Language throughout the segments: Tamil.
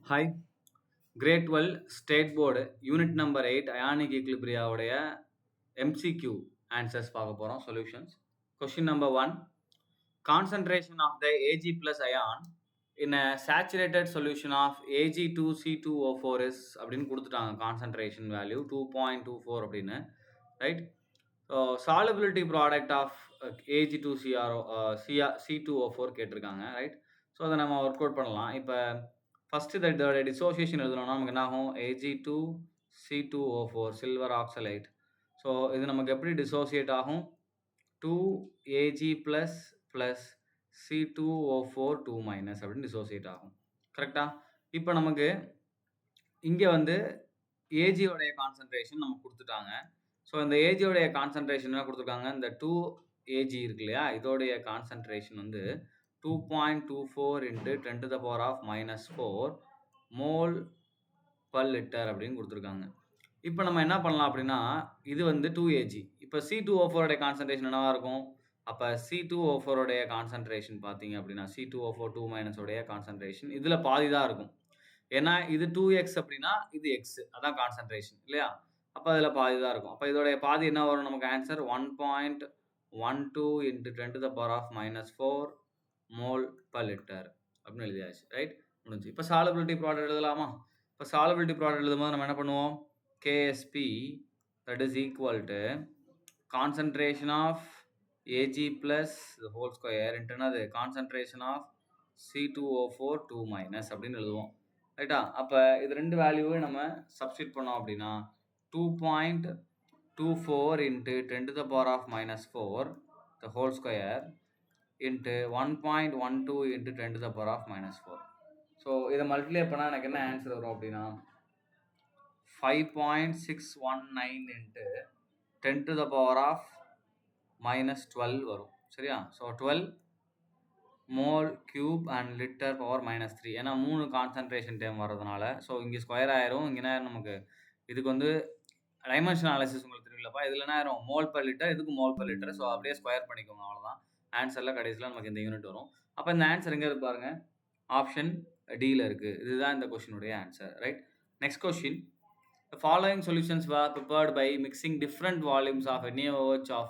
Hi, Grade 12 State Board Unit number 8 Ionic Equilibria உடைய MCQ answers பார்க்க போறோம் solutions. Question number 1. Concentration of the Ag plus ion in a saturated solution of Ag2C2O4 is அப்படின்னு கொடுத்துட்டாங்க concentration value 2.24 அப்படின்னு right. So solubility product of Ag2C2O4 கேட்டிருக்காங்க right. ஸோ அதை நம்ம ஒர்க் அவுட் பண்ணலாம். இப்போ ஃபஸ்ட்டு இதோட டிசோசியேஷன் எழுதணும்னா நமக்கு என்ன ஆகும் Ag2C2O4 சில்வர் ஆக்சலைட். ஸோ இது நமக்கு எப்படி டிசோசியேட் ஆகும் 2Ag plus plus C2O4 2 minus அப்படின்னு டிசோசியேட் ஆகும் கரெக்டாக. இப்போ நமக்கு இங்கே வந்து ஏஜியோடைய கான்சன்ட்ரேஷன் நமக்கு கொடுத்துட்டாங்க. ஸோ இந்த ஏஜியோடைய கான்சன்ட்ரேஷன் என்ன கொடுத்துருக்காங்க, இந்த 2Ag இருக்கு இல்லையா, இதோடைய கான்சன்ட்ரேஷன் வந்து 2.24 into 10 to the power of minus 4 mole per liter அப்படின்னு கொடுத்துருக்காங்க. இப்போ நம்ம என்ன பண்ணலாம் அப்படின்னா, இது வந்து 2Ag. இப்போ C2O4 உடைய கான்சன்ட்ரேஷன் என்னவா இருக்கும், அப்போ C2O4 உடைய கான்சன்ட்ரேஷன் பார்த்தீங்க அப்படின்னா C2O4 2 மைனஸ் உடைய கான்சன்ட்ரேஷன் இதில் பாதி தான் இருக்கும். ஏன்னா இது 2x அப்படின்னா இது x, அதான் கான்சன்ட்ரேஷன் இல்லையா, அப்போ அதில் பாதி தான் இருக்கும். அப்போ இதோடைய பாதி என்ன வரும் நமக்கு answer 1.12 into 10 to the power of minus 4 mole per litre அப்படின்னு எழுதியாச்சு ரைட், முடிஞ்சு. இப்போ சாலபிலிட்டி ப்ராடக்ட் எழுதலாமா? இப்போ சாலபிலிட்டி ப்ராடக்ட் எழுதும்போது நம்ம என்ன பண்ணுவோம், KSP that is equal to concentration of Ag plus the whole square into என்னது concentration of C2O4 2 minus அப்படின்னு எழுதுவோம் ரைட்டா. அப்போ இது ரெண்டு வேல்யூவை நம்ம சப்ஸ்டிட் பண்ணோம் அப்படின்னா 2.24 into 10 to the power of minus 4 the whole square into 1.12 into 10 to the power of minus 4. So இதை மல்டிப்ளை பண்ணால் எனக்கு என்ன ஆன்சர் வரும் அப்படின்னா 5.619 into 10 to the power of minus 12 வரும் சரியா. So 12 mole cube and litre power minus 3, ஏன்னா 3 கான்சன்ட்ரேஷன் டைம் வர்றதுனால. ஸோ இங்கே ஸ்கொயர் ஆயிரும், இங்கே என்ன நமக்கு இதுக்கு வந்து டைமென்ஷன் அனாலிசிஸ் உங்களுக்கு தெரியலப்பா, இதில் என்ன ஆயிரும் மோல் பர் லிட்டர், இதுக்கு மோல் பர் லிட்டர். ஸோ அப்படியே ஸ்கொயர் பண்ணிக்கோங்க, அவ்வளோதான். ஆன்சரில் கடைசியில் நமக்கு இந்த யூனிட் வரும். அப்போ இந்த ஆன்சர் எங்கே இருக்கு பாருங்க, ஆப்ஷன் டியில் இருக்குது. இதுதான் இந்த கொஸ்டினுடைய answer right. Next question, the following solutions were prepared by mixing different volumes of NaOH of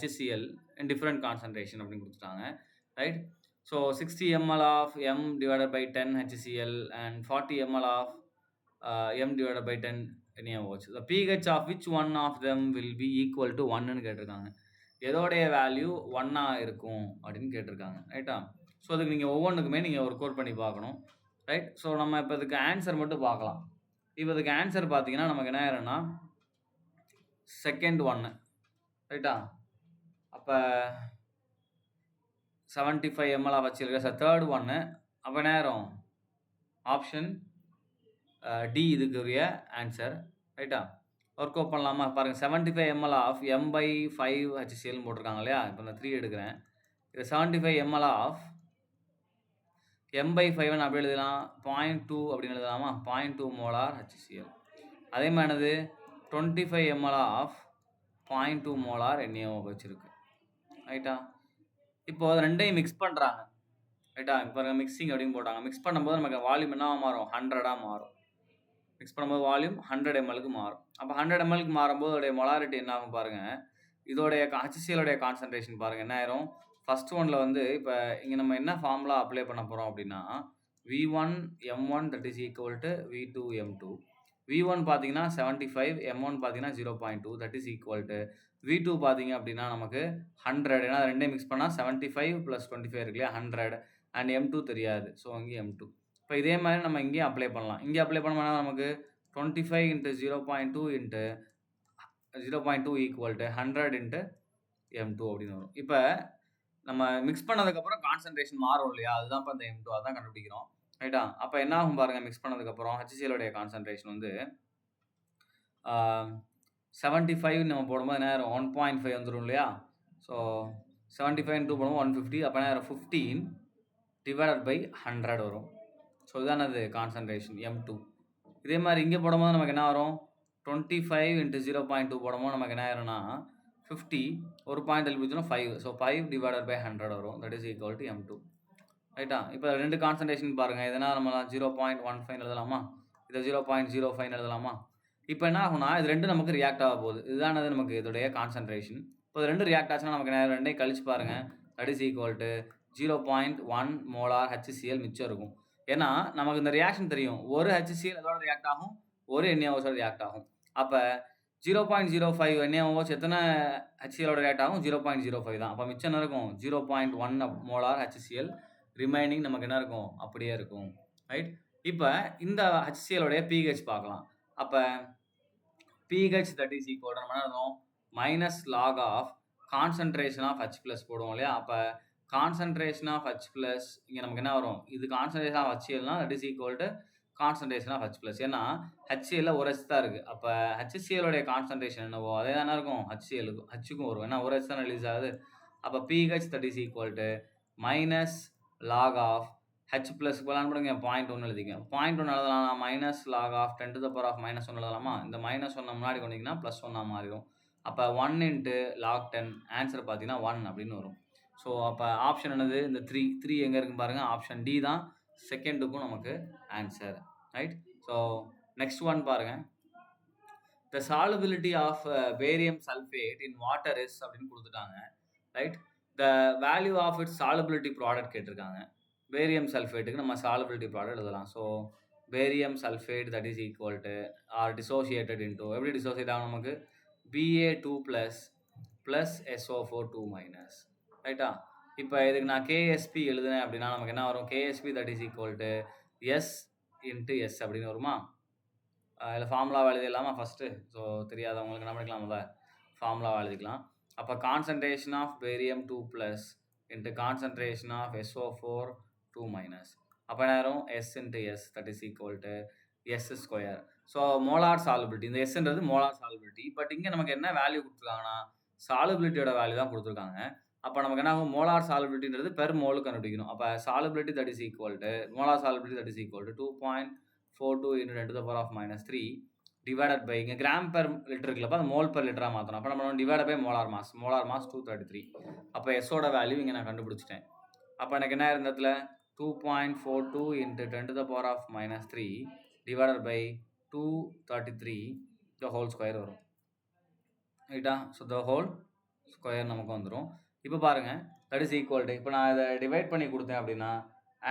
HCl in different concentration அப்படின்னு கொடுத்துட்டாங்க right. So 60 ml of M divided by 10 HCl and 40 ml of M divided by 10 NaOH. The pH of which one of them will be equal to 1ன்னு கேட்டிருக்காங்க. எதோடைய வேல்யூ 1ஆக இருக்கும் அப்படின்னு கேட்டிருக்காங்க ரைட்டா. ஸோ அதுக்கு நீங்கள் ஒவ்வொன்றுக்குமே நீங்கள் ஒர்க் அவுட் பண்ணி பார்க்கணும் ரைட். ஸோ நம்ம இப்போ இதுக்கு ஆன்சர் மட்டும் பார்க்கலாம். இப்போ இதுக்கு ஆன்சர் பார்த்தீங்கன்னா நமக்கு என்ன ஆயிரும்னா செகண்ட் 1 ரைட்டா. அப்போ 75 ml வச்சுருக்க சார் தேர்ட் 1. அப்போ என்ன ஆயிரும் ஆப்ஷன் டி இதுக்குரிய ஆன்சர் ரைட்டா. ஒர்க் அவுட் பண்ணலாமா பாருங்கள். 75 ml ஆஃப் M/5 HCl போட்டிருக்காங்க இல்லையா. இப்போ நான் 3 எடுக்கிறேன். இது 75 ml ஆஃப் M/5 அப்படி எழுதலாம், 0.2 அப்படின்னு எழுதலாமா, 0.2 மோலார் HCl. அதே மாதிரிது 25 ml ஆஃப் 0.2 மோலார் NaOH இருக்கு ரைட்டா. இப்போ அது ரெண்டையும் மிக்ஸ் பண்ணுறாங்க ரைட்டா. இப்போ மிக்சிங் அப்படின்னு போட்டாங்க. மிக்ஸ் பண்ணும்போது நமக்கு வால்யூம் என்ன மாறும், 100ஆக மாறும். மிக்ஸ் பண்ணும்போது வால்யூம் 100 mlக்கு மாறும். அப்போ 100 mlக்கு மாறும்போது அதோடைய மொலாரிட்டி என்ன ஆகும் பாருங்கள். இதோடைய HClோடைய கான்சன்ட்ரேஷன் பாருங்கள் என்ன ஆயிரும். ஃபர்ஸ்ட் ஒன்ல வந்து இப்போ இங்கே நம்ம என்ன ஃபார்முலா அப்ளை பண்ண போகிறோம் அப்படின்னா V1 M1 that is equal to V2 M2. V1 பார்த்தீங்கன்னா 75, M1 பார்த்தீங்கன்னா 0.2 that is equal to V2 பார்த்தீங்க அப்படின்னா நமக்கு 100. ஏன்னா ரெண்டே மிக்ஸ் பண்ணால் 75 + 25 இருக்கு இல்லையா 100 அண்ட் M2 தெரியாது. ஸோ இங்கே M2. இப்போ இதே மாதிரி நம்ம இங்கேயும் அப்ளை பண்ணலாம். இங்கே அப்ளை பண்ணோம்னா நமக்கு 25 into 0.2 into 0.2 equal to 100 into M2 அப்படின்னு வரும். இப்போ நம்ம மிக்ஸ் பண்ணதுக்கப்புறம் கான்சன்ட்ரேஷன் மாறும் இல்லையா, அதுதான் இப்போ இந்த M2 அதான் கண்டுபிடிக்கிறோம் ரைட்டா. அப்போ என்ன ஆகும் பாருங்கள், மிக்ஸ் பண்ணதுக்கப்புறம் HClோடைய கான்சன்ட்ரேஷன் வந்து 75 நம்ம போடும்போது என்ன ஆயிரும் 1.5 வந்துடும் இல்லையா. ஸோ 75 into போடும்போது 150. அப்போ என்ன ஆயிரும் 15 divided by 100 வரும். ஸோ இதுதான் அது கான்சன்ட்ரேஷன் M2. இதே மாதிரி இங்கே போடும்போது நமக்கு என்ன வரும் 25 into 0.2 போடும்போது நமக்கு என்ன ஆயிரும்னா 50, ஒரு பாயிண்ட் எழுதினா 5. ஸோ 5 divided by 100 வரும். That is equal to M2. ரைட்டா? இப்போ 2 கான்சன்ட்ரேஷன் பாருங்க. எதனா நம்ம 0.15 எழுதலாமா? இத 0.05 எழுதலாமா? இப்ப என்ன ஆகும்னா, இது 2 நமக்கு ரியாக்ட் ஆக போகுது. இதுதானது நமக்கு இதோடைய கான்சன்ட்ரேஷன். இப்போ இது 2 ரியாக்ட் ஆச்சுன்னா நமக்கு 2யும் கழிச்சு பாருங்க. That is equal to 0.1 molar HCl மிச்சம் இருக்கும். ஏன்னா, நமக்கு இந்த ரியாக்ஷன் தெரியும். ஒரு HCl எதோட ரியாக்ட் ஆகும்? ஒரு NaOH ஓட ரியாக்ட் ஆகும். அப்ப 0.05 NaOH எத்தன HCl ஓட ரியாக்ட் ஆகும்? 0.05 தான். அப்ப மிச்சம் என்ன இருக்கும்? 0.1 மோலார் HCl ரிமைனிங் நமக்கு என்ன இருக்கும்? அப்படியே இருக்கும். ரைட்? இப்ப இந்த HCl உடைய pH பார்க்கலாம். அப்ப pH that is equal to நம்ம என்ன எழுதுவோம்? Minus lock of concentration of H+ போடுவோம் இல்லையா? அப்ப கான்சன்ட்ரேஷன் ஆஃப் H+ இங்க நமக்கு என்ன வரும்? இது கான்சன்ட்ரேஷன் ஆஃப் HClனா that is equal to concentration of H+. ஏன்னா HClல ஒரு H தான் இருக்கு. அப்ப HCl உடைய கான்சன்ட்ரேஷன் என்னவோ அதே தானே இருக்கும் HClக்கும் Hக்கும் வரும். ஏன்னா ஒரு H தானே ரிலீஸ் ஆகுது. அப்ப pH that is equal to மைனஸ் லாக் ஆஃப் H+ பதிலாக பண்ணுங்க 0.1 எழுதிக்கங்க. 0.1 எழுதலாம். Minus lock of 10 to the power of -1 எழுதலாமா? இந்த -1 முன்னாடி கொண்டீங்கன்னா +1 மாறிடும். அப்ப 1 into log 10 ஆன்சர் பார்த்தீங்கன்னா 1 அப்படின்னு வரும். ஸோ அப்ப ஆப்ஷன் என்னது? இந்த 3 எங்க இருக்குன்னு பாருங்க. ஆப்ஷன் டி தான் செகண்டுக்கும் நமக்கு answer. Right? So next one பாருங்க. The solubility of barium sulfate in water is அப்படின்னு கொடுத்துட்டாங்க. Right? The value of its solubility product கேட்டிருக்காங்க. பேரியம் சல்ஃபேட்டுக்கு நம்ம சாலபிலிட்டி ப்ராடக்ட் எழுதலாம். So barium sulphate that is equal to are dissociated into எப்படி டிசோசியேட் ஆகும் நமக்கு? Ba2+ plus SO4 2-. ரைட்டா? இப்போ இதுக்கு நான் KSP எழுதுனேன் அப்படின்னா நமக்கு என்ன வரும்? KSP that is equal to S into S அப்படின்னு வருமா? இதில் ஃபார்முலாவை எழுதிடலாமா ஃபஸ்ட்டு? ஸோ தெரியாதவங்களுக்கு என்ன பண்ணிக்கலாம்ல ஃபார்முலாவை எழுதிக்கலாம். அப்போ concentration of barium 2+ into concentration of SO4 2-. அப்போ என்ன வரும்? S into S that is equal to S². So molar solubility, இந்த Sன்றது மோலார் சாலுபிலிட்டி. பட் இங்கே நமக்கு என்ன வேல்யூ கொடுத்துருக்காங்கன்னா சாலுபிலிட்டியோட வேல்யூ தான் கொடுத்துருக்காங்க. அப்போ நமக்கு என்ன ஆகும்? மோலார் சாலுபிலிட்டின்றது பெர் மோலு கண்டுபிடிக்கணும். அப்போ solubility that is equal to molar solubility that is equal to 2.42 into 10 to the power of -3 divided by இங்கே கிராம் பெர் லிட்டர் இருக்குல்லப்போ அந்த மோல் பெர் லிட்டராக மாற்றணும். அப்போ நம்ம divide by molar mass. Molar mass 233. அப்போ எஸ்ஸோட வேல்யூ இங்கே நான் கண்டுபிடிச்சிட்டேன். அப்போ எனக்கு என்ன இருந்ததுல 2.42 into 10 to the power of -3 divided by 233 the whole square வரும். ரைட்டா? ஸோ த ஹோல் ஸ்கொயர் நமக்கு வந்துடும். இப்போ பாருங்கள் தட் இஸ் ஈக்குவல் டு இப்போ நான் இதை டிவைட் பண்ணி கொடுத்தேன் அப்படின்னா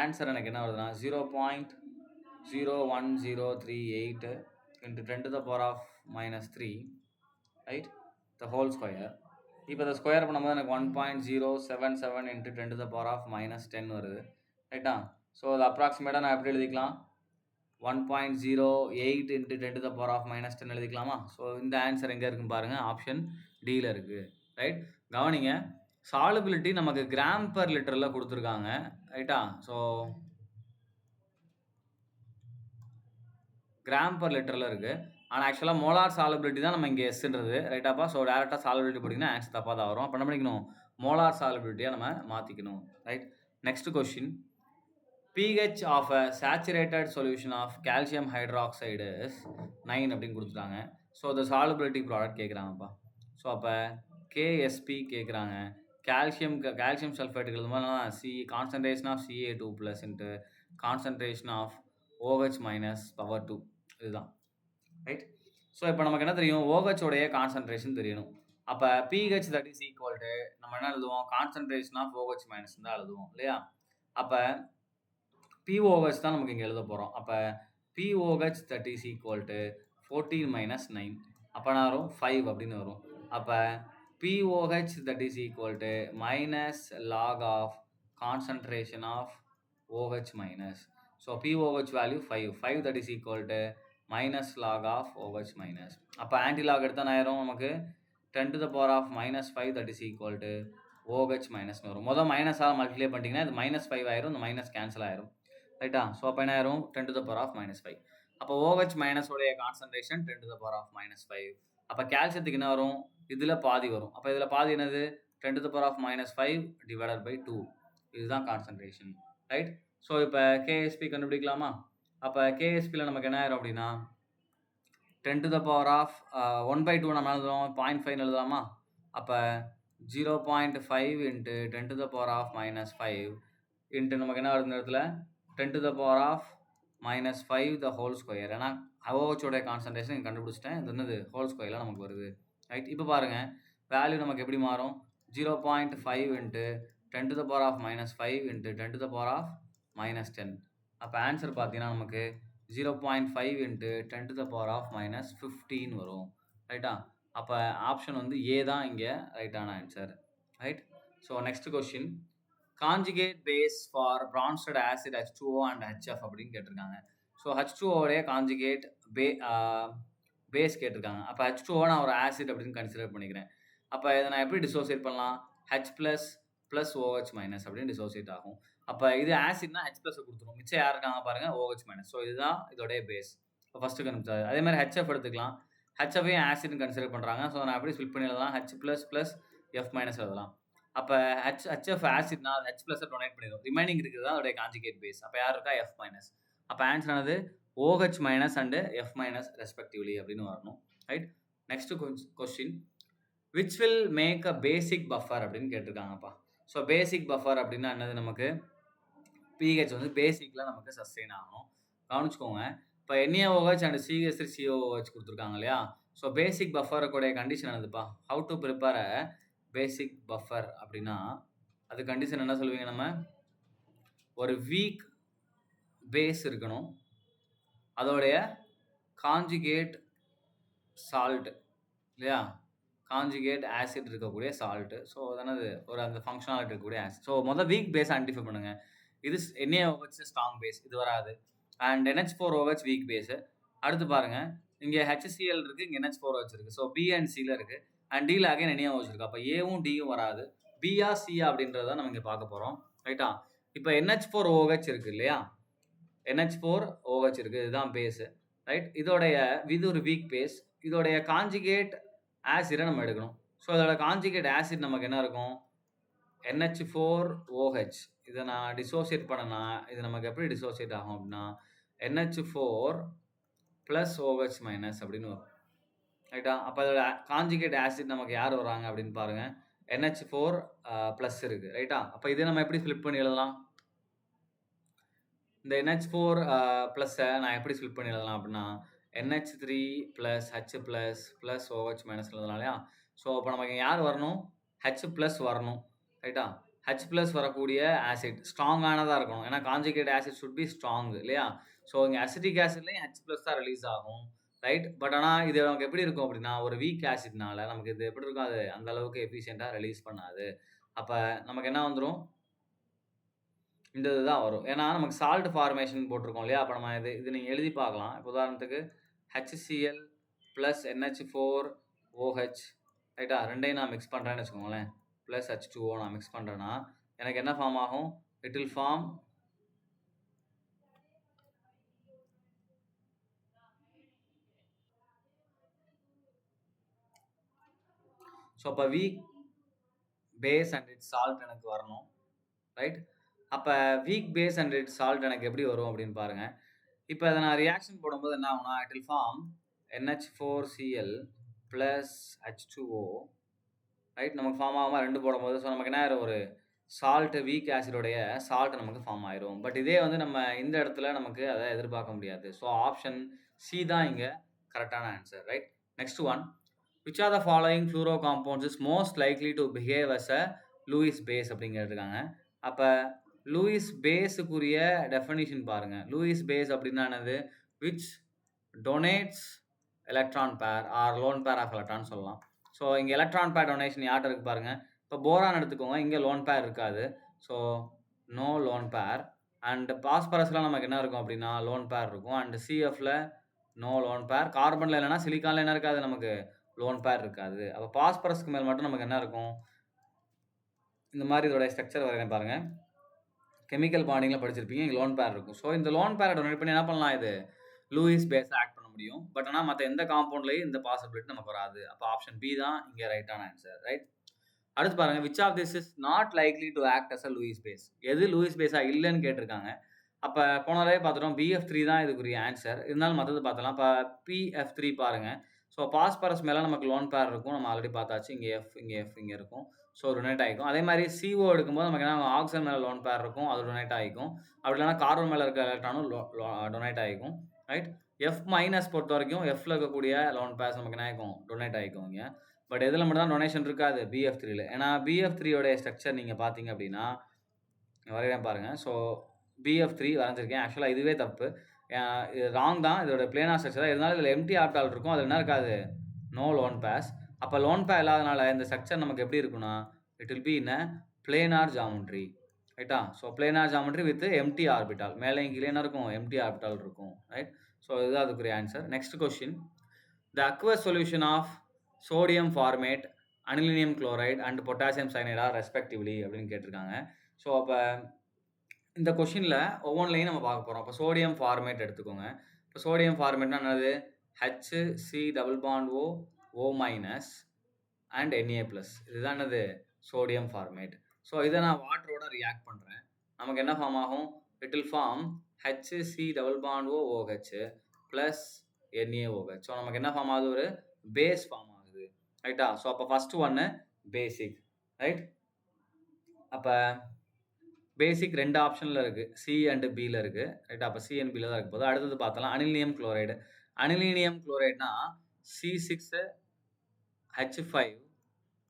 ஆன்சர் எனக்கு என்ன வருதுன்னா 0.01038 into 10 to the power of -3 right the whole square. இப்போ இந்த ஸ்கொயர் பண்ணும்போது எனக்கு 1.077 into 10 to the power of -10 வருது. ரைட்டா? ஸோ அது அப்ராக்சிமேட்டாக நான் எப்படி எழுதிக்கலாம்? 1.08 into 10 to the power of -10 எழுதிக்கலாமா? So இந்த ஆன்சர் எங்கே இருக்குன்னு பாருங்கள். ஆப்ஷன் டியில் இருக்குது. ரைட்? கவனிங்க, சாலுபிலிட்டி நமக்கு கிராம் பெர் லிட்டரில் கொடுத்துருக்காங்க. ரைட்டா? ஸோ கிராம் பெர் லிட்டரில் இருக்குது. ஆனால் ஆக்சுவலாக மோலார் சாலுபிலிட்டி தான் நம்ம இங்கே எஸ்ன்றது. ரைட்டாப்பா? ஸோ டேரெக்டாக சாலுபிலிட்டி போட்டிங்கன்னா ஆன்சர் தப்பாக தான் வரும். அப்போ என்ன பண்ணிக்கணும்? மோலார் சாலுபிலிட்டியாக நம்ம மாற்றிக்கணும். Right? Next question. pH of a saturated solution of calcium hydroxide is 9 அப்படின்னு கொடுத்துட்டாங்க. ஸோ the solubility product கேட்குறாங்கப்பா. ஸோ அப்போ KSP கேட்குறாங்க. கால்சியம் சல்ஃபேட்டுக்கு எழுதும்போது concentration of Ca2+ into concentration of OH - power 2 இதுதான். ரைட்? ஸோ இப்போ நமக்கு என்ன தெரியும்? OH உடைய கான்சன்ட்ரேஷன் தெரியணும். அப்போ pH that is equal to நம்ம என்ன எழுதுவோம்? கான்சன்ட்ரேஷன் ஆஃப் OH- தான் எழுதுவோம் இல்லையா? அப்போ POH தான் நமக்கு இங்கே எழுத போகிறோம். அப்போ POH that is equal to 14 - 9 அப்போ நான் வரும் 5 அப்படின்னு வரும். அப்போ POH that is equal to minus lock of concentration of OH minus. So POH value 5 that is equal to minus lock of OH minus. அப்போ ஆன்டி லாக் எடுத்தால் ஆயிரும் நமக்கு 10 to the power of -5 that is equal to OH மைனஸ்னு வரும். மொதல் மைனஸால் மல்டிப்ளை பண்ணிட்டீங்கன்னா இது -5 ஆயிரும், இந்த மைனஸ் கேன்சல் ஆயிரும். ரைட்டா? ஸோ அப்போ என்ன ஆயிரும்? 10 to the power of -5. அப்போ OH மைனஸ் உடைய concentration 10 to the power of -5. அப்போ கால்சியத்துக்கு என்ன வரும்? இதில் பாதி வரும். அப்போ இதில் பாதி என்னது? 10 to the power of -5 divided by 2. இதுதான் கான்சன்ட்ரேஷன். ரைட்? ஸோ இப்போ KSP கண்டுபிடிக்கலாமா? அப்போ KSPயில் நமக்கு என்ன ஆயிரும் அப்படின்னா 10 to the power of 1/2 நம்ம எழுதுறோம் 0.5 எழுதலாமா? அப்போ 0.5 into 10 to the power of -5 into நமக்கு என்ன வருது இந்த இடத்துல 10 to the power of -5 the whole square. ஏன்னா OHோட கான்சன்ட்ரேஷன் இங்கே கண்டுபிடிச்சிட்டேன். இது என்னது ஹோல் ஸ்கொயரில் நமக்கு வருது. ரைட், இப்போ பாருங்கள் வேல்யூ நமக்கு எப்படி மாறும்? 0.5 into 10 to the power of -5 into 10 to the power of -10. அப்போ ஆன்சர் பார்த்தீங்கன்னா நமக்கு 0.5 into 10 to the power of -15 வரும். ரைட்டா? அப்போ ஆப்ஷன் வந்து ஏ தான் இங்கே ரைட்டான answer. Right, so next question, conjugate base for Bronsted acid H2O and HF அப்படின்னு கேட்டிருக்காங்க. ஸோ H2Oடைய கான்ஜுகேட் பேஸ் கேட்டிருக்காங்க. அப்போ H2O நான் ஒரு ஆசிட் அப்படின்னு கன்சிடர் பண்ணிக்கிறேன். அப்போ இதை நான் எப்படி டிசோசியேட் பண்ணலாம்? H + OH- அப்படின்னு டிசோசியேட் ஆகும். அப்போ இது ஆசிட்னா H+ கொடுத்துரும். மிச்சம் யார் இருக்காங்க பாருங்கள், OH-. ஸோ இதுதான் இதோடைய பேஸ். இப்போ ஃபஸ்ட்டு கண்டுபிடிச்சாரு. அதே மாதிரி HF எடுத்துக்கலாம். HF-ஐயும் ஆசிட்னு கன்சிடர் பண்ணுறாங்க. ஸோ நான் எப்படி ஸ்பிளிட் பண்ணி எழுதலாம்? H + F- எழுதலாம். அப்போ HF ஆசிட்னா அது H+ டொனேட் பண்ணிடும். ரிமைனிங் இருக்கிறது தான் அதோடைய கான்ஜுகேட் பேஸ். அப்போ யார் இருக்கா? F-. அப்போ ஆன்சர் ஆனது OH- அண்டு F- ரெஸ்பெக்டிவ்லி அப்படின்னு வரணும். Right, next question, which will make a basic buffer அப்படின்னு கேட்டிருக்காங்கப்பா. ஸோ பேசிக் பஃபர் அப்படின்னா என்னது? நமக்கு pH வந்து பேசிக்கில் நமக்கு சஸ்டெயின் ஆகணும். கவனிச்சுக்கோங்க, இப்போ NaOH அண்ட் CH3COOH கொடுத்துருக்காங்க இல்லையா? ஸோ பேசிக் பஃபருக்குடைய கண்டிஷன் என்னதுப்பா? How to prepare a basic buffer அப்படின்னா அது கண்டிஷன் என்ன சொல்லுவீங்க? நம்ம ஒரு வீக் பேஸ் இருக்கணும், அதோடைய கான்ஜுகேட் சால்ட் இல்லையா, கான்ஜுகேட் ஆசிட் இருக்கக்கூடிய சால்ட்டு. ஸோ அதானது ஒரு அந்த ஃபங்க்ஷனாலிட்டி இருக்கக்கூடிய ஆசிட். ஸோ மொதல் வீக் பேஸ் ஐடென்டிஃபை பண்ணுங்கள். இது NaOH ஸ்ட்ராங் பேஸ், இது வராது. And NH4OH weak base. அடுத்து பாருங்கள், இங்கே HCl இருக்குது, இங்கே NH4OH இருக்குது. ஸோ B அண்ட் Cல இருக்குது. அண்ட் Dல அகைன் NaOH இருக்குது. அப்போ ஏவும் Dயும் வராது. பியா சியா அப்படின்றத நம்ம இங்கே பார்க்க போகிறோம். ரைட்டா? இப்போ NH4OH இருக்குது இல்லையா? NH4OH இருக்குது, இதுதான் பேஸு. ரைட், இது ஒரு வீக் பேஸ். இதோடைய கான்ஜுகேட் ஆசிடை நம்ம எடுக்கணும். ஸோ அதோட கான்ஜுகேட் ஆசிட் நமக்கு என்ன இருக்கும்? NH4OH. இதை நான் டிசோசியேட் பண்ணனா இது நமக்கு எப்படி டிசோசியேட் ஆகும் அப்படின்னா NH4 + OH- அப்படின்னு வரும். ரைட்டா? அப்போ அதோட கான்ஜுகேட் ஆசிட் நமக்கு யார் வராங்க அப்படின்னு பாருங்கள், NH4+ இருக்குது. ரைட்டா? அப்போ இதை நம்ம எப்படி ஃபிளிப் பண்ணி எழுதலாம்? இந்த NH4+ நான் எப்படி ஃபிளிப் பண்ணி எழுதலாம் அப்படின்னா NH3 + H+ + OH- எழுதலாம் இல்லையா? ஸோ அப்போ நமக்கு யார் வரணும்? H+ வரணும். ரைட்டா? H+ வரக்கூடிய ஆசிட் ஸ்ட்ராங்கானதாக இருக்கணும். ஏன்னா conjugate acid should be strong இல்லையா? ஸோ இங்கே அசிட்டிக் ஆசிட்லேயும் H+ தான் ரிலீஸ் ஆகும். ரைட், பட் ஆனால் இது நமக்கு எப்படி இருக்கும் அப்படின்னா ஒரு வீக் ஆசிட்னால நமக்கு இது எப்படி இருக்கும்? அது அந்த அளவுக்கு எஃபிஷியண்ட்டாக ரிலீஸ் பண்ணாது. அப்போ நமக்கு என்ன வந்துடும்? இந்த இதுதான் வரும். ஏன்னா நமக்கு சால்ட் ஃபார்மேஷன் போட்டிருக்கோம் இல்லையா? அப்போ நம்ம இது நீங்கள் எழுதி பார்க்கலாம். இப்போ உதாரணத்துக்கு HCl + NH4OH. ரைட்டா? ரெண்டையும் நான் மிக்ஸ் பண்ணுறேன்னு வச்சுக்கோங்களேன், ப்ளஸ் H2O நான் மிக்ஸ் பண்ணுறேன்னா எனக்கு என்ன ஃபார்ம் ஆகும்? இட் வில் ஃபார்ம் ஸோ அப்போ weak base and its salt எனக்கு வரணும். ரைட், அப்போ weak base and its salt எனக்கு எப்படி வரும் அப்படின்னு பாருங்கள். இப்போ அதை நான் ரியாக்ஷன் போடும்போது என்ன ஆகும்னா it will form NH4Cl + H2O. Right, நமக்கு ஃபார்ம் ஆகாமல் 2 போடும்போது ஸோ நமக்கு என்ன ஆயிரும்? ஒரு சால்ட்டு, வீக் ஆசிடோடைய சால்ட் நமக்கு ஃபார்ம் ஆயிரும். பட் இதே வந்து நம்ம இந்த இடத்துல நமக்கு அதை எதிர்பார்க்க முடியாது. ஸோ ஆப்ஷன் சி தான் இங்கே கரெக்டான answer. Right, next one, which are the following fluoro compounds is most likely to behave as a Lewis base அப்படின்னு கேட்டிருக்காங்க. அப்போ லூயிஸ் பேஸுக்குரிய டெஃபினிஷன் பாருங்கள். லூயிஸ் பேஸ் அப்படின்னா என்னது? Which donates electron pair or lone pair of electron சொல்லலாம். ஸோ இங்கே எலக்ட்ரான் பேர் டொனேஷன் யார்கிட்ட இருக்குது பாருங்கள். இப்போ போரான் எடுத்துக்கோங்க, இங்கே லோன் பேர் இருக்காது. So no lone pair. And பாஸ்பரஸ்லாம் நமக்கு என்ன இருக்கும் அப்படின்னா லோன் பேர் இருக்கும். அண்ட் CFல நோ லோன் பேர். கார்பனில் இல்லைனா சிலிக்கானில் என்ன இருக்காது? நமக்கு லோன் பேர் இருக்காது. அப்போ பாஸ்பரஸ்க்கு மேல் மட்டும் நமக்கு என்ன இருக்கும்? இந்த மாதிரி இதோட ஸ்ட்ரக்சர் வரைக்கும் பாருங்கள், கெமிக்கல் பாண்டிங்கில் படிச்சிருப்பீங்க, இங்கே லோன் பேர் இருக்கும். ஸோ இந்த லோன் பேரை டொனேட் பண்ணி என்ன பண்ணலாம்? இது லூயிஸ் பேஸை ஆக்ட் பண்ண முடியும். பட் ஆனால் மற்ற எந்த காம்பவுண்ட்லையும் இந்த பாசிபிலிட்டி நமக்கு வராது. அப்போ ஆப்ஷன் பி தான் இங்கே ரைட்டான ஆன்சர். ரைட், அடுத்து பாருங்க, which of this is not likely to act as a Lewis base? எது லூயிஸ் பேஸா இல்லைன்னு கேட்டிருக்காங்க. அப்போ போனதே பார்த்துட்டோம், BF3 தான் இதுக்குரிய ஆன்சர். இருந்தாலும் மற்றது பார்த்தலாம். இப்போ PF3 பாருங்க. ஸோ பாஸ்பரஸ் மேலே நமக்கு லோன் பேர் இருக்கும், நம்ம ஆல்ரெடி பார்த்தாச்சு. இங்கே F, இங்கே F, இங்கே இருக்கும். ஸோ டொனேட் ஆகிக்கும். அதே மாதிரி CO எடுக்கும்போது நமக்கு என்ன ஆக்சிஜன் மேலே லோன் பேர் இருக்கும், அது டொனேட் ஆகிக்கும். அப்படி இல்லைனா கார்பன் மேலே இருக்க எலக்ட்ரானும் டொனேட் ஆகிக்கும். ரைட். F- பொறுத்த வரைக்கும் Fல இருக்கக்கூடிய லோன் பேர்ஸ் நமக்கு என்ன ஆகிக்கும், டொனேட் ஆகிக்கும் இங்கே. பட் இதில் மட்டும் தான் டொனேஷன் இருக்காது BF3ல. ஏன்னா BF3யோடைய ஸ்ட்ரக்சர் நீங்கள் பார்த்தீங்க அப்படின்னா வரைகிறேன் பாருங்கள். ஸோ BF3 வரைஞ்சிருக்கேன். ஆக்சுவலாக இதுவே தப்பு, இது ராங் தான். இதோட பிளேனார் ஸ்ட்ரக்சர் தான் இருந்தாலும் இதில் எம்டி ஆர்பிட்டால் இருக்கும், அது என்ன இருக்காது, நோ லோன் பேர்ஸ். அப்போ லோன் பேர் இல்லாதனால இந்த ஸ்ட்ரக்சர் நமக்கு எப்படி இருக்குன்னா, it will be in a planar geometry. ரைட்டா? So planar geometry with empty orbital. மேலே கீழே என்ன இருக்கும், எம்டி ஆர்பிட்டால் இருக்கும். ரைட். ஸோ இதுதான் அதுக்குரிய answer. Next question, the aqueous solution of sodium formate, anilinium chloride and potassium cyanide are respectively அப்படின்னு கேட்டிருக்காங்க. ஸோ அப்போ இந்த கொஷினில் ஒவ்வொன்றிலையும் நம்ம பார்க்க போகிறோம். இப்போ சோடியம் ஃபார்மேட் எடுத்துக்கோங்க. இப்போ சோடியம் ஃபார்மேட்னா என்னது, HC+O O- அண்ட் Na+. இதுதான் என்னது, சோடியம் ஃபார்மேட். ஸோ இதை நான் வாட்டரோட ரியாக்ட் பண்ணுறேன். நமக்கு என்ன ஃபார்ம் ஆகும், it will form HC+O OH plus NaOH. So நமக்கு என்ன ஃபார்ம் ஆகுது, ஒரு பேஸ் ஃபார்ம் ஆகுது. ரைட்டா? ஸோ அப்போ ஃபஸ்ட்டு ஒன்று பேசிக். ரைட். அப்போ பேசிக் 2 ஆப்ஷனில் இருக்குது, C அண்ட் Bயில் இருக்குது. ரைட்டா? அப்போ C அண்ட் Bயில் தான் இருக்க போகுது. அடுத்தது பார்த்தலாம் anilinium chloride. Anilinium குளோரைடுனா C6H5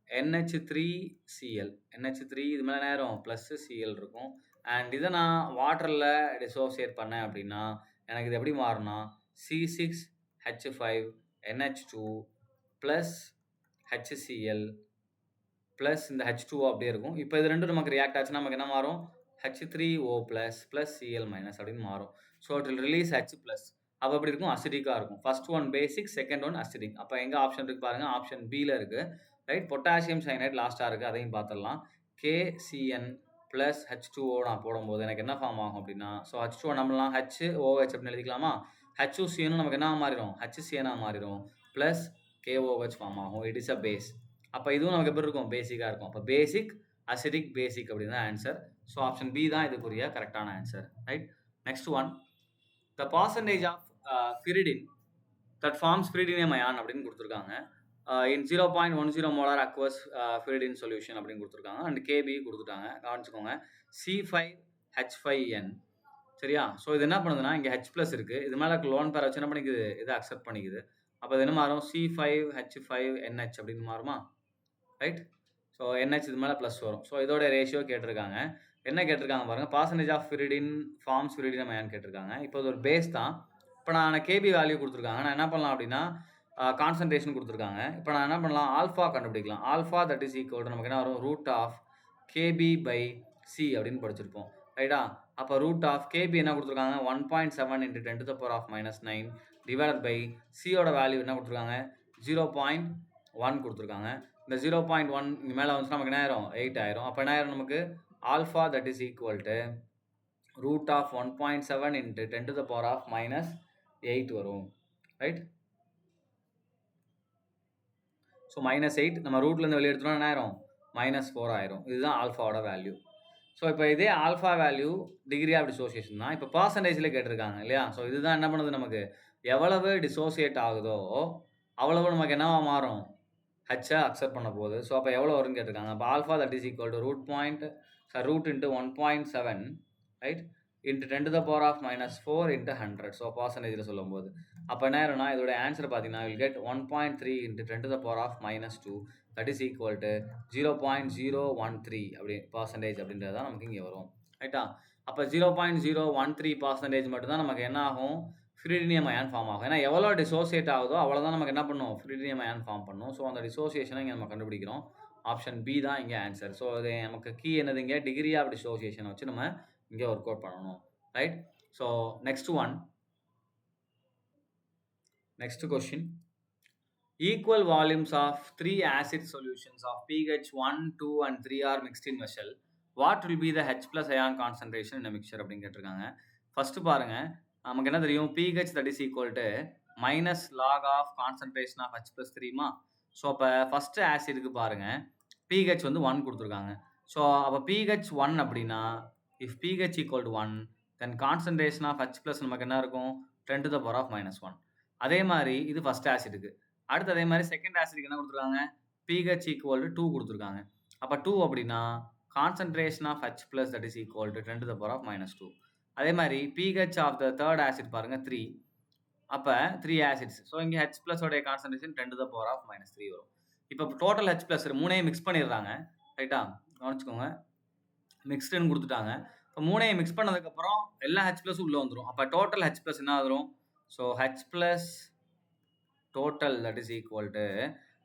NH3Cl. NH3 இது மேலே நேரம் ப்ளஸ் Cl இருக்கும். அண்ட் இதை நான் வாட்டரில் டிசோசியேட் பண்ணேன் அப்படின்னா எனக்கு இது எப்படி மாறும்னா C6H5NH2 ப்ளஸ் HCl ப்ளஸ் இந்த H2O அப்படியே இருக்கும். இப்போ இது ரெண்டும் நமக்கு ரியாக்ட் ஆச்சுன்னா நமக்கு என்ன மாறும், H3O plus plus Cl minus அப்படின்னு மாறும். So it will release H plus. அப்போ எப்படி இருக்கும், அசிடிக்காக இருக்கும். ஃபர்ஸ்ட் ஒன் பேசிக், செகண்ட் ஒன் அசிடிக். அப்போ எங்கே ஆப்ஷன் இருக்குது பாருங்கள், ஆப்ஷன் Bயில் இருக்குது. ரைட். பொட்டாசியம் சைனைட் லாஸ்ட்டாக இருக்குது, அதையும் பார்த்துடலாம். KCN ப்ளஸ் H2O நான் போடும்போது எனக்கு என்ன ஃபார்ம் ஆகும் அப்படின்னா, ஸோ H2O நம்மளாம் HOH அப்படின்னு எழுதிக்கலாமா, HCN நமக்கு என்ன மாறிடும், HCN மாறிடும் ப்ளஸ் KOH ஃபார்ம் ஆகும். It is a base. அப்போ இதுவும் நமக்கு எப்படி இருக்கும், பேசிக்காக இருக்கும். அப்போ பேசிக், அசிடிக், பேசிக் அப்படின்னு தான் ஆன்சர். ஸோ ஆப்ஷன் B தான் இதுக்குரிய கரெக்டான answer. Right. Next one, the percentage of pyridine that forms pyridinium ion அப்படின்னு கொடுத்துருக்காங்க. In 0.10 molar aqueous pyridine solution அப்படின்னு கொடுத்துருக்காங்க. அண்ட் KB கொடுத்துட்டாங்க, கவனிச்சுக்கோங்க. C5H5N. சரியா? ஸோ இது என்ன பண்ணுதுன்னா, இங்கே H ப்ளஸ் இருக்குது, இது மேலே லோன் பேர் வச்சு என்ன பண்ணிக்குது, இதை அக்செப்ட் பண்ணிக்குது. அப்போ இது என்ன மாறும், C5H5NH அப்படின்னு மாறுமா. ரைட். ஸோ NH இது மேலே ப்ளஸ் வரும். ஸோ இதோட ரேஷியோ கேட்டிருக்காங்க. என்ன கேட்டிருக்காங்க பாருங்கள், percentage of pyridine forms pyridinium ion கேட்டிருக்காங்க. இப்போ இது ஒரு பேஸ் தான். இப்போ நான் KB வேல்யூ கொடுத்துருக்காங்க, நான் என்ன பண்ணலாம் அப்படின்னா கான்சன்ட்ரேஷன் கொடுத்துருக்காங்க. இப்போ நான் என்ன பண்ணலாம், ஆல்ஃபா கண்டுபிடிக்கலாம். Alpha that is equal to நமக்கு என்ன வரும், ரூட் ஆஃப் KB/C அப்படின்னு படிச்சிருப்போம். ரைட்டா? அப்போ ரூட் ஆஃப் KB என்ன கொடுத்துருக்காங்க, 1.7 × 10⁻⁹ டிவைடட் பை சியோட வேல்யூ என்ன கொடுத்துருக்காங்க, 0.1 கொடுத்துருக்காங்க. இந்த 0.1 இங்கே மேலே வந்துச்சுன்னா நமக்கு என்ன ஆயிரும், 8 ஆயிரும். அப்போ என்ன ஆயிரும், நமக்கு alpha that is equal to root of 1.7 × 10⁻⁻8 வரும். ரைட். ஸோ -8 நம்ம ரூட்லேருந்து வெளியே எடுத்தோம்னா என்ன ஆயிரும், -4 ஆயிரும். இதுதான் ஆல்ஃபாவோட வேல்யூ. ஸோ இப்போ இதே alpha value degree of dissociation தான். இப்போ பர்சன்டேஜில் கேட்டிருக்காங்க இல்லையா. ஸோ இதுதான் என்ன பண்ணுது, நமக்கு எவ்வளவு டிசோசியேட் ஆகுதோ அவ்வளவு நமக்கு என்னவா மாறும், ஹச்சை அக்செப்ட் பண்ண போகுது. ஸோ அப்போ எவ்வளோ வரும்னு கேட்டிருக்காங்க. அப்போ alpha that is equal to root into 1.7 right into 10⁻⁻4 × 100. So பர்சன்டேஜில் சொல்லும்போது அப்போ என்ன ஆயிரும்னா, இதோட ஆன்சர் பார்த்தீங்கன்னா will get 1.3 × 10⁻⁻2 that is equal to 0.013 அப்படி பர்சன்டேஜ் அப்படின்றது தான் நமக்கு இங்கே வரும். ரைட்டா? அப்போ 0.013% மட்டும்தான் நமக்கு என்ன ஆகும், pyridinium ion ஃபார்ம் ஆகும். ஏன்னா எவ்வளோ டிசோசியேட் ஆகுதோ அவ்வளோதான் நமக்கு என்ன பண்ணும், pyridinium ion ஃபார்ம் பண்ணும். ஸோ அந்த டிசோசியேஷனை இங்கே நம்ம கண்டுபிடிக்கிறோம். ஆப்ஷன் B தான் இங்கே ஆன்சர். ஸோ இது நமக்கு கீ என்னது, இங்கே டிகிரி ஆஃப் டிசோசியேஷனை வச்சு நம்ம இங்கே ஒர்க் அவுட் பண்ணணும். Right. So next question, equal volumes of 3 acid solutions of pH 1, 2 and 3 are mixed in vessel. What will be the H+ ion concentration in a mixture அப்படின்னு கேட்டிருக்காங்க. ஃபர்ஸ்ட் பாருங்க, நமக்கு என்ன தெரியும், pH that is equal to minus log of concentration of H+3மா. ஸோ அப்போ ஃபர்ஸ்ட் ஆசிடுக்கு பாருங்க pH வந்து 1 கொடுத்துருக்காங்க. ஸோ அப்போ pH 1 அப்படின்னா if pH equal to 1 then concentration of H+ நமக்கு என்ன இருக்கும், 10⁻⁻1. அதே மாதிரி இது ஃபர்ஸ்ட் ஆசிடுக்கு. அடுத்து அதே மாதிரி செகண்ட் ஆசிடுக்கு என்ன கொடுத்துருக்காங்க, pH equal to 2 கொடுத்துருக்காங்க. அப்போ 2 அப்படின்னா concentration of H plus that is equal to 10 to the power of -2. அதே மாதிரி pH ஆஃப் த தேர்ட் ஆசிட் பாருங்க 3. அப்போ 3 ஆசிட்ஸ். ஸோ இங்கே H plus உடைய concentration 10 to the power of -3 வரும். இப்போ டோட்டல் H plus மூணையும் மிக்ஸ் பண்ணிடுறாங்க. ரைட்டா, கவனிச்சுக்கோங்க. மிக்ஸ்டுன்னு கொடுத்துட்டாங்க. இப்போ மூணையும் மிக்ஸ் பண்ணதுக்கப்புறம் எல்லா H plus உள்ளே வந்துடும். அப்போ டோட்டல் H plus என்ன வரும்? So H plus total that is equal to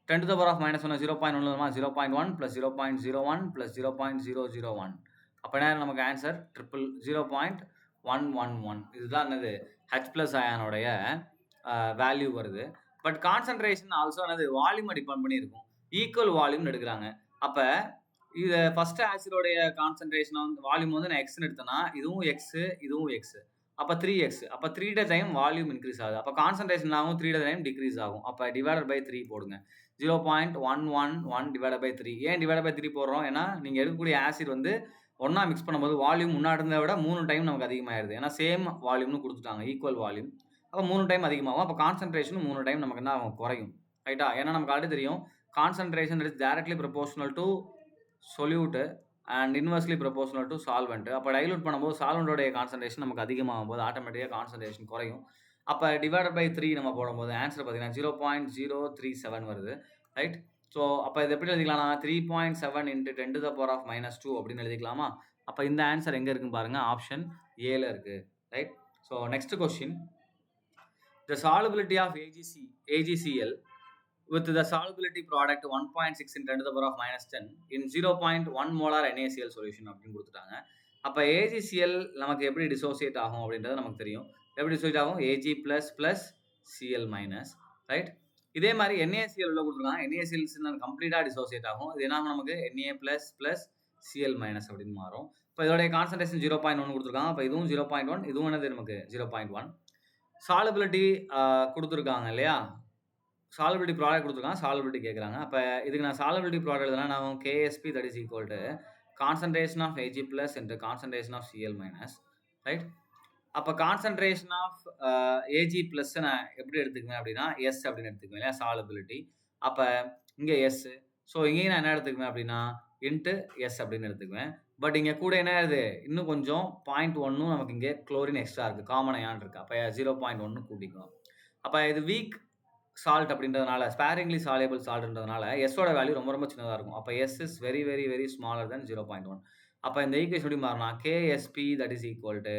10 to the power of -1 0.1 வருமா? 0.1 plus 0.01 plus 0.001. அப்போ என்ன நமக்கு ஆன்சர் 0.111. இதுதான் என்னது H plus அயானோடைய வேல்யூ வருது. பட் கான்சன்ட்ரேஷன் ஆல்சோ என்னது வால்யூமை டிபெண்ட் பண்ணி இருக்கும். ஈக்குவல் வால்யூம்னு எடுக்கிறாங்க. அப்போ இது ஃபர்ஸ்ட் ஆசிடோடைய கான்சன்ட்ரேஷன் வந்து வால்யூம் வந்து நான் எக்ஸ்னு எடுத்தேன்னா இதுவும் எக்ஸு இதுவும் எக்ஸு. அப்போ 3x. அப்போ 3 டைம் வால்யூம் இன்க்ரீஸ் ஆகுது. அப்போ கான்சன்ட்ரேஷன் ஆகும் 3 டைம் டிக்ரீஸ் ஆகும். அப்போ டிவைடட் பை 3 போடுங்க. 0.111 டிவைடட் பை 3. ஏன் டிவைடட் பை 3 போடுறோம்? ஏன்னா நீங்கள் எடுக்கக்கூடிய ஆசிட் வந்து ஒன்றா மிக்ஸ் பண்ணும்போது வால்யூம் முன்னாடி இருந்ததை விட 3 டைம் நமக்கு அதிகமாகிடுது. ஏன்னா சேம் வால்யூம்னு கொடுத்துட்டாங்க, ஈக்குவல் வால்யூம். அப்போ 3 டைம் அதிகமாகும். அப்போ கான்சன்ட்ரேஷனும் 3 டைம் நமக்கு என்ன ஆகும்? குறையும். ரைட்டா? ஏன்னா நமக்கு ஆல்ரெடி தெரியும் concentration is directly proportional to solute and inversely proportional to solvent. அப்போ டைலூட் பண்ணும்போது சால்வெண்டோடைய கான்சன்ட்ரேஷன் நமக்கு அதிகமாகும் போது ஆட்டோமேட்டிக்காக கான்சன்ட்ரேஷன் குறையும். அப்போ டிவைடட் பை 3 நம்ம போடும்போது ஆன்சர் பார்த்தீங்கன்னா 0.037 வருது. ரைட்? ஸோ அப்போ இது எப்படி எழுதிக்கலாம்னா 3.7 into 10 to the power of -2 அப்படின்னு எழுதிக்கலாமா? அப்போ இந்த ஆன்சர் எங்கே இருக்குன்னு பாருங்கள், ஆப்ஷன் ஏல இருக்குது. Right? So next question, the solubility of AgCl with the solubility product 1.6 in 10 to the power of -10 in 0.1 molar NaCl solution அப்படின்னு கொடுத்துட்டாங்க. அப்போ AgCl நமக்கு எப்படி டிசோசியேட் ஆகும் அப்படின்றது நமக்கு தெரியும். எப்படி டிசோசியேட் ஆகும்? Ag plus Cl minus. Right? இதே மாதிரி NaCl உள்ள கொடுத்துருக்காங்க. NaCl கம்ப்ளீட்டாக டிசோசியேட் ஆகும். இது என்ன நமக்கு Na plus Cl minus அப்படின்னு மாறும். இப்போ இதோடைய கான்சன்ட்ரேஷன் 0.1 கொடுத்துருக்காங்க. அப்போ இதுவும் 0.1, இதுவும் என்னது நமக்கு 0.1. சாலபிலிட்டி கொடுத்துருக்காங்க இல்லையா? சாலபிலிட்டி ப்ராடக்ட் கொடுத்துருக்காங்க, சாலபிலிட்டி கேட்குறாங்க. அப்போ இதுக்கு நான் சாலபிலிட்டி ப்ராடக்ட் எழுதுனா நான் KSP that is equal to concentration of Ag plus into concentration of Cl minus. ரைட்? அப்போ கான்சன்ட்ரேஷன் ஆஃப் Ag plus நான் எப்படி எடுத்துக்குவேன் அப்படின்னா எஸ் அப்படின்னு எடுத்துக்குவேன் இல்லையா? சாலபிலிட்டி. அப்போ இங்கே எஸ். ஸோ இங்கேயும் நான் என்ன எடுத்துக்குவேன் அப்படின்னா இன்ட்டு எஸ் அப்படின்னு எடுத்துக்குவேன். பட் இங்கே கூட என்ன ஆகுது? இன்னும் கொஞ்சம் 0.1 நமக்கு இங்கே குளோரின் எக்ஸ்ட்ரா இருக்குது, காமன் அயான் இருக்குது. அப்போ 0.1 கூட்டிக்குவோம். அப்போ இது வீக் சால்ட் அப்படின்றதுனால, ஸ்பேரிங்லி சாலியபிள் சால்ட்ன்றதுனால எஸ்ஸோட வேல்யூ ரொம்ப ரொம்ப சின்னதாக இருக்கும். அப்போ S is very very very smaller than 0.1. அப்போ இந்த ஈக்குவேஷன் எப்படி மாறினா KSP that is equal to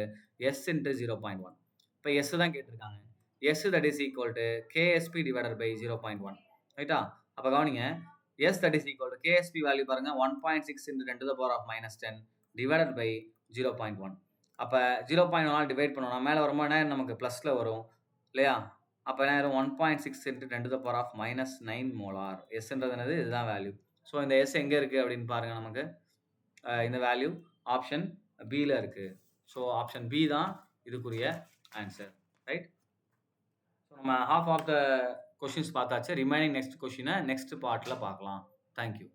S into 0.1. இப்போ எஸ் தான் கேட்டிருக்காங்க. S that is equal to KSP divided by 0.1. ரைட்டா? அப்போ கவனிங்க, S that is equal to KSP value பாருங்க 1.6 into 10 to the power of -10 divided by 0.1. அப்போ 0.1 டிவைட் பண்ணோம்னா மேலே வரும்போது என்ன நமக்கு ப்ளஸில் வரும் இல்லையா? அப்போ என்ன ஆயிரும்? 1.6 into 10 to the power of -9 molar. எஸ்ன்றது என்னது? இதுதான் வேல்யூ. ஸோ இந்த எஸ் எங்கே இருக்குது அப்படின்னு பாருங்கள். நமக்கு இந்த வேல்யூ ஆப்ஷன் பியில் இருக்குது. ஸோ ஆப்ஷன் பி தான் இதுக்குரிய ஆன்சர். ரைட்? ஸோ நம்ம ஹாஃப் ஆஃப் த கொஷின்ஸ் பார்த்தாச்சு. ரிமைனிங் நெக்ஸ்ட் கொஷினை நெக்ஸ்ட் பார்ட்டில் பார்க்கலாம். தேங்க்யூ.